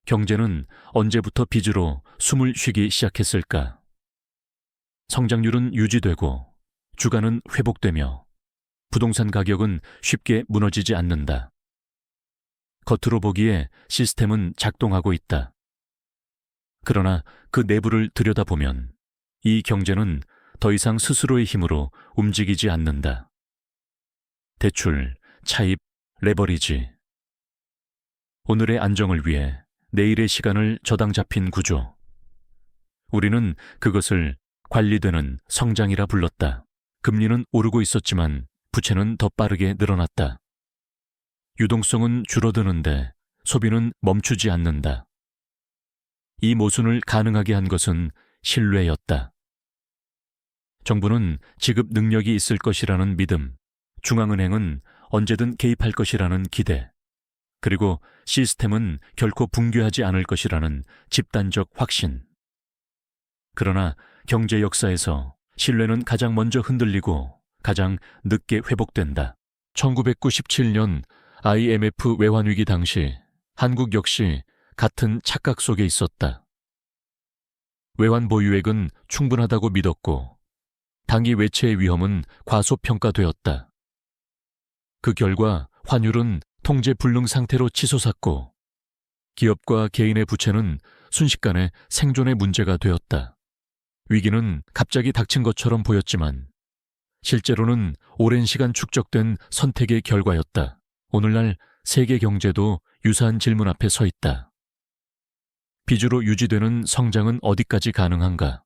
경제는 언제부터 빚으로 숨을 쉬기 시작했을까? 성장률은 유지되고 주가는 회복되며 부동산 가격은 쉽게 무너지지 않는다. 겉으로 보기에 시스템은 작동하고 있다. 그러나 그 내부를 들여다보면 이 경제는 더 이상 스스로의 힘으로 움직이지 않는다. 대출, 차입, 레버리지. 오늘의 안정을 위해 내일의 시간을 저당 잡힌 구조. 우리는 그것을 관리되는 성장이라 불렀다. 금리는 오르고 있었지만 부채는 더 빠르게 늘어났다. 유동성은 줄어드는데 소비는 멈추지 않는다. 이 모순을 가능하게 한 것은 신뢰였다. 정부는 지급 능력이 있을 것이라는 믿음, 중앙은행은 언제든 개입할 것이라는 기대, 그리고 시스템은 결코 붕괴하지 않을 것이라는 집단적 확신. 그러나 경제 역사에서 신뢰는 가장 먼저 흔들리고 가장 늦게 회복된다. 1997년 IMF 외환위기 당시 한국 역시 같은 착각 속에 있었다. 외환 보유액은 충분하다고 믿었고 단기 외채의 위험은 과소평가되었다. 그 결과 환율은 통제 불능 상태로 치솟았고 기업과 개인의 부채는 순식간에 생존의 문제가 되었다. 위기는 갑자기 닥친 것처럼 보였지만 실제로는 오랜 시간 축적된 선택의 결과였다. 오늘날 세계 경제도 유사한 질문 앞에 서 있다. 빚으로 유지되는 성장은 어디까지 가능한가?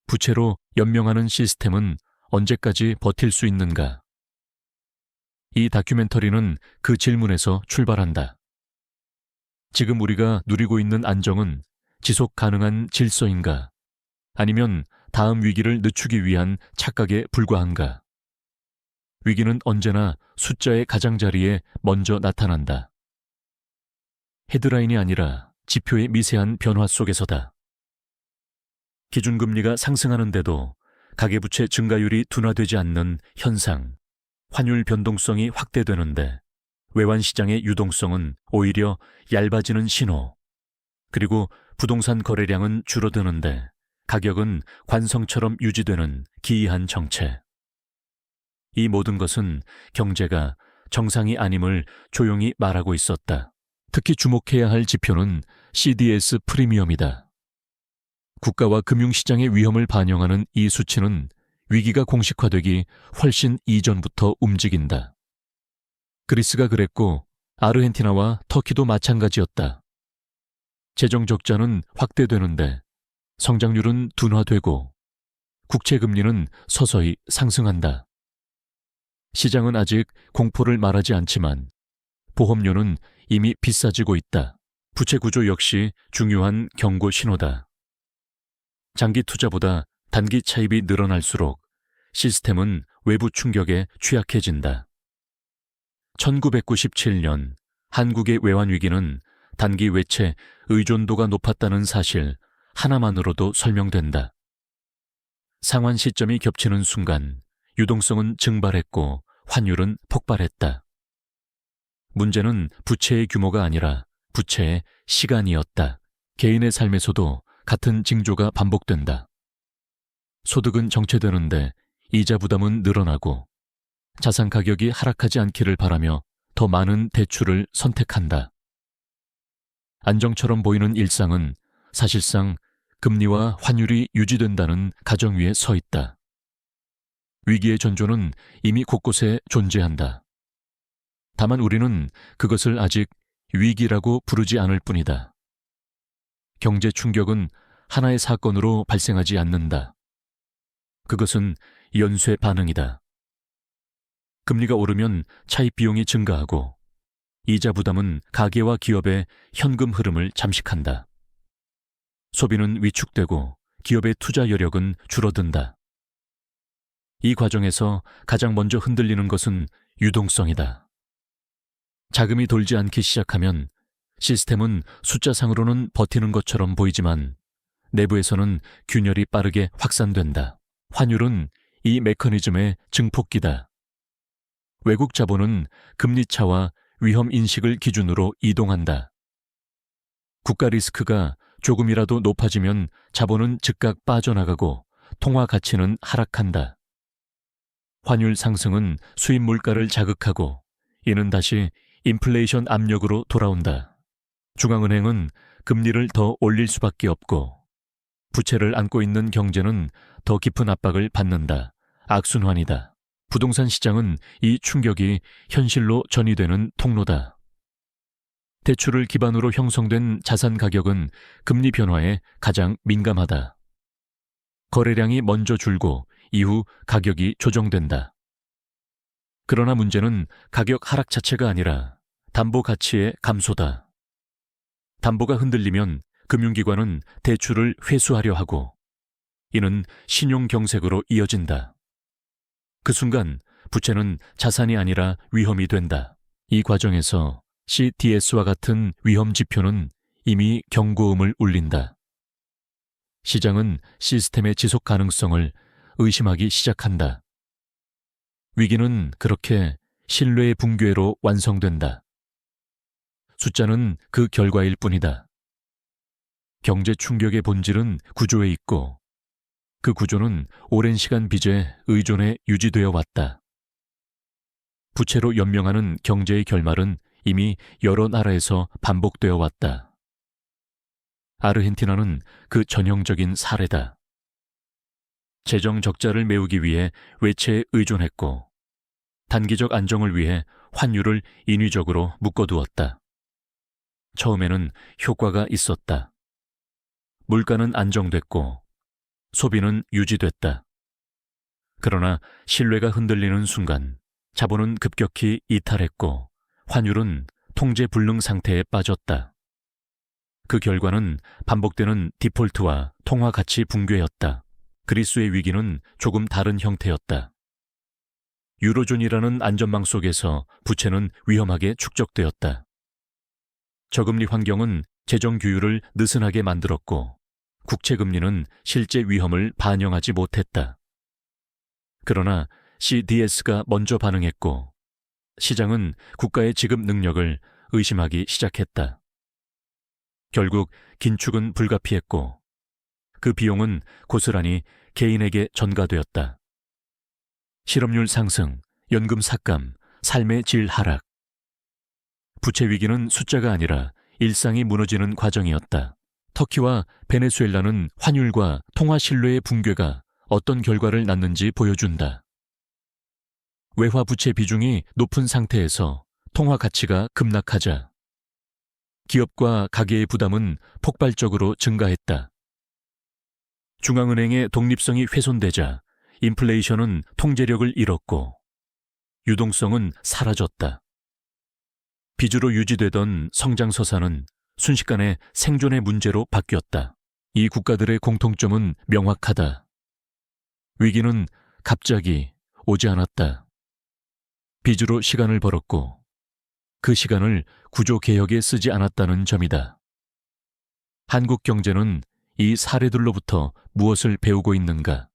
부채로 연명하는 시스템은 언제까지 버틸 수 있는가? 이 다큐멘터리는 그 질문에서 출발한다. 지금 우리가 누리고 있는 안정은 지속 가능한 질서인가? 아니면 다음 위기를 늦추기 위한 착각에 불과한가? 위기는 언제나 숫자의 가장자리에 먼저 나타난다. 헤드라인이 아니라 지표의 미세한 변화 속에서다. 기준금리가 상승하는데도 가계부채 증가율이 둔화되지 않는 현상, 환율 변동성이 확대되는데 외환시장의 유동성은 오히려 얇아지는 신호, 그리고 부동산 거래량은 줄어드는데 가격은 관성처럼 유지되는 기이한 정체. 이 모든 것은 경제가 정상이 아님을 조용히 말하고 있었다. 특히 주목해야 할 지표는 CDS 프리미엄이다. 국가와 금융시장의 위험을 반영하는 이 수치는 위기가 공식화되기 훨씬 이전부터 움직인다. 그리스가 그랬고 아르헨티나와 터키도 마찬가지였다. 재정 적자는 확대되는데 성장률은 둔화되고 국채금리는 서서히 상승한다. 시장은 아직 공포를 말하지 않지만 보험료는 이미 비싸지고 있다. 부채 구조 역시 중요한 경고 신호다. 장기 투자보다 단기 차입이 늘어날수록 시스템은 외부 충격에 취약해진다. 1997년 한국의 외환위기는 단기 외채 의존도가 높았다는 사실 하나만으로도 설명된다. 상환 시점이 겹치는 순간 유동성은 증발했고 환율은 폭발했다. 문제는 부채의 규모가 아니라 부채의 시간이었다. 개인의 삶에서도 같은 징조가 반복된다. 소득은 정체되는데 이자 부담은 늘어나고 자산 가격이 하락하지 않기를 바라며 더 많은 대출을 선택한다. 안정처럼 보이는 일상은 사실상 금리와 환율이 유지된다는 가정 위에 서 있다. 위기의 전조는 이미 곳곳에 존재한다. 다만 우리는 그것을 아직 위기라고 부르지 않을 뿐이다. 경제 충격은 하나의 사건으로 발생하지 않는다. 그것은 연쇄 반응이다. 금리가 오르면 차입 비용이 증가하고 이자 부담은 가계와 기업의 현금 흐름을 잠식한다. 소비는 위축되고 기업의 투자 여력은 줄어든다. 이 과정에서 가장 먼저 흔들리는 것은 유동성이다. 자금이 돌지 않기 시작하면 시스템은 숫자상으로는 버티는 것처럼 보이지만 내부에서는 균열이 빠르게 확산된다. 환율은 이 메커니즘의 증폭기다. 외국 자본은 금리차와 위험 인식을 기준으로 이동한다. 국가 리스크가 조금이라도 높아지면 자본은 즉각 빠져나가고 통화 가치는 하락한다. 환율 상승은 수입 물가를 자극하고 이는 다시 인플레이션 압력으로 돌아온다. 중앙은행은 금리를 더 올릴 수밖에 없고 부채를 안고 있는 경제는 더 깊은 압박을 받는다. 악순환이다. 부동산 시장은 이 충격이 현실로 전이되는 통로다. 대출을 기반으로 형성된 자산 가격은 금리 변화에 가장 민감하다. 거래량이 먼저 줄고 이후 가격이 조정된다. 그러나 문제는 가격 하락 자체가 아니라 담보 가치의 감소다. 담보가 흔들리면 금융기관은 대출을 회수하려 하고 이는 신용경색으로 이어진다. 그 순간 부채는 자산이 아니라 위험이 된다. 이 과정에서 CDS와 같은 위험 지표는 이미 경고음을 울린다. 시장은 시스템의 지속 가능성을 의심하기 시작한다. 위기는 그렇게 신뢰의 붕괴로 완성된다. 숫자는 그 결과일 뿐이다. 경제 충격의 본질은 구조에 있고 그 구조는 오랜 시간 빚에 의존해 유지되어 왔다. 부채로 연명하는 경제의 결말은 이미 여러 나라에서 반복되어 왔다. 아르헨티나는 그 전형적인 사례다. 재정 적자를 메우기 위해 외채에 의존했고 단기적 안정을 위해 환율을 인위적으로 묶어두었다. 처음에는 효과가 있었다. 물가는 안정됐고 소비는 유지됐다. 그러나 신뢰가 흔들리는 순간 자본은 급격히 이탈했고 환율은 통제 불능 상태에 빠졌다. 그 결과는 반복되는 디폴트와 통화 가치 붕괴였다. 그리스의 위기는 조금 다른 형태였다. 유로존이라는 안전망 속에서 부채는 위험하게 축적되었다. 저금리 환경은 재정 규율을 느슨하게 만들었고 국채 금리는 실제 위험을 반영하지 못했다. 그러나 CDS가 먼저 반응했고 시장은 국가의 지급 능력을 의심하기 시작했다. 결국 긴축은 불가피했고 그 비용은 고스란히 개인에게 전가되었다. 실업률 상승, 연금 삭감, 삶의 질 하락. 부채 위기는 숫자가 아니라 일상이 무너지는 과정이었다. 터키와 베네수엘라는 환율과 통화 신뢰의 붕괴가 어떤 결과를 낳는지 보여준다. 외화 부채 비중이 높은 상태에서 통화 가치가 급락하자 기업과 가계의 부담은 폭발적으로 증가했다. 중앙은행의 독립성이 훼손되자 인플레이션은 통제력을 잃었고 유동성은 사라졌다. 빚으로 유지되던 성장서사는 순식간에 생존의 문제로 바뀌었다. 이 국가들의 공통점은 명확하다. 위기는 갑자기 오지 않았다. 빚으로 시간을 벌었고 그 시간을 구조개혁에 쓰지 않았다는 점이다. 한국 경제는 이 사례들로부터 무엇을 배우고 있는가?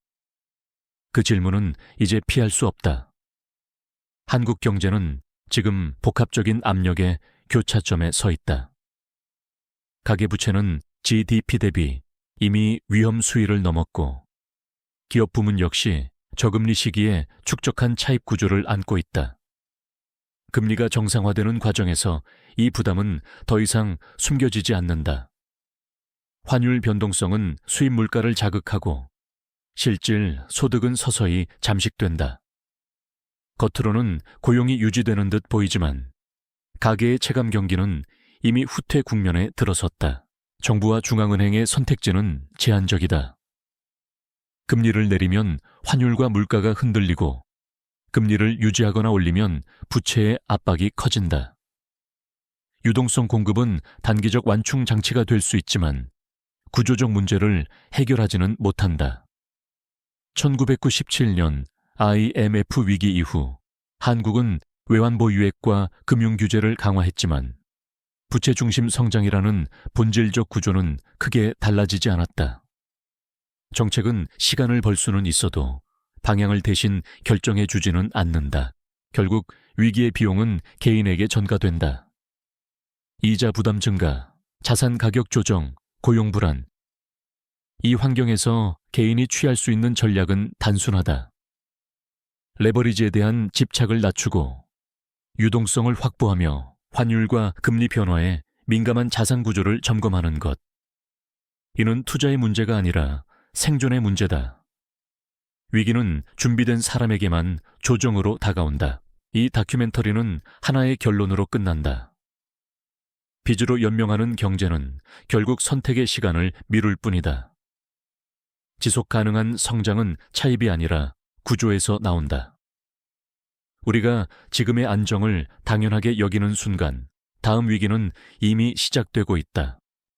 그 질문은 이제 피할 수 없다. 한국 경제는 지금 복합적인 압력의 교차점에 서 있다. 가계부채는 GDP 대비 이미 위험 수위를 넘었고 기업 부문 역시 저금리 시기에 축적한 차입 구조를 안고 있다. 금리가 정상화되는 과정에서 이 부담은 더 이상 숨겨지지 않는다. 환율 변동성은 수입 물가를 자극하고 실질 소득은 서서히 잠식된다. 겉으로는 고용이 유지되는 듯 보이지만 가계의 체감 경기는 이미 후퇴 국면에 들어섰다. 정부와 중앙은행의 선택지는 제한적이다. 금리를 내리면 환율과 물가가 흔들리고 금리를 유지하거나 올리면 부채의 압박이 커진다. 유동성 공급은 단기적 완충 장치가 될 수 있지만 구조적 문제를 해결하지는 못한다. 1997년 IMF 위기 이후 한국은 외환보 유액과 금융 규제를 강화했지만 부채 중심 성장이라는 본질적 구조는 크게 달라지지 않았다. 정책은 시간을 벌 수는 있어도 방향을 대신 결정해 주지는 않는다. 결국 위기의 비용은 개인에게 전가된다. 이자 부담 증가, 자산 가격 조정, 고용 불안. 이 환경에서 개인이 취할 수 있는 전략은 단순하다. 레버리지에 대한 집착을 낮추고 유동성을 확보하며 환율과 금리 변화에 민감한 자산 구조를 점검하는 것. 이는 투자의 문제가 아니라 생존의 문제다. 위기는 준비된 사람에게만 조정으로 다가온다. 이 다큐멘터리는 하나의 결론으로 끝난다. 빚으로 연명하는 경제는 결국 선택의 시간을 미룰 뿐이다. 지속 가능한 성장은 차입이 아니라 구조에서 나온다. 우리가 지금의 안정을 당연하게 여기는 순간, 다음 위기는 이미 시작되고 있다.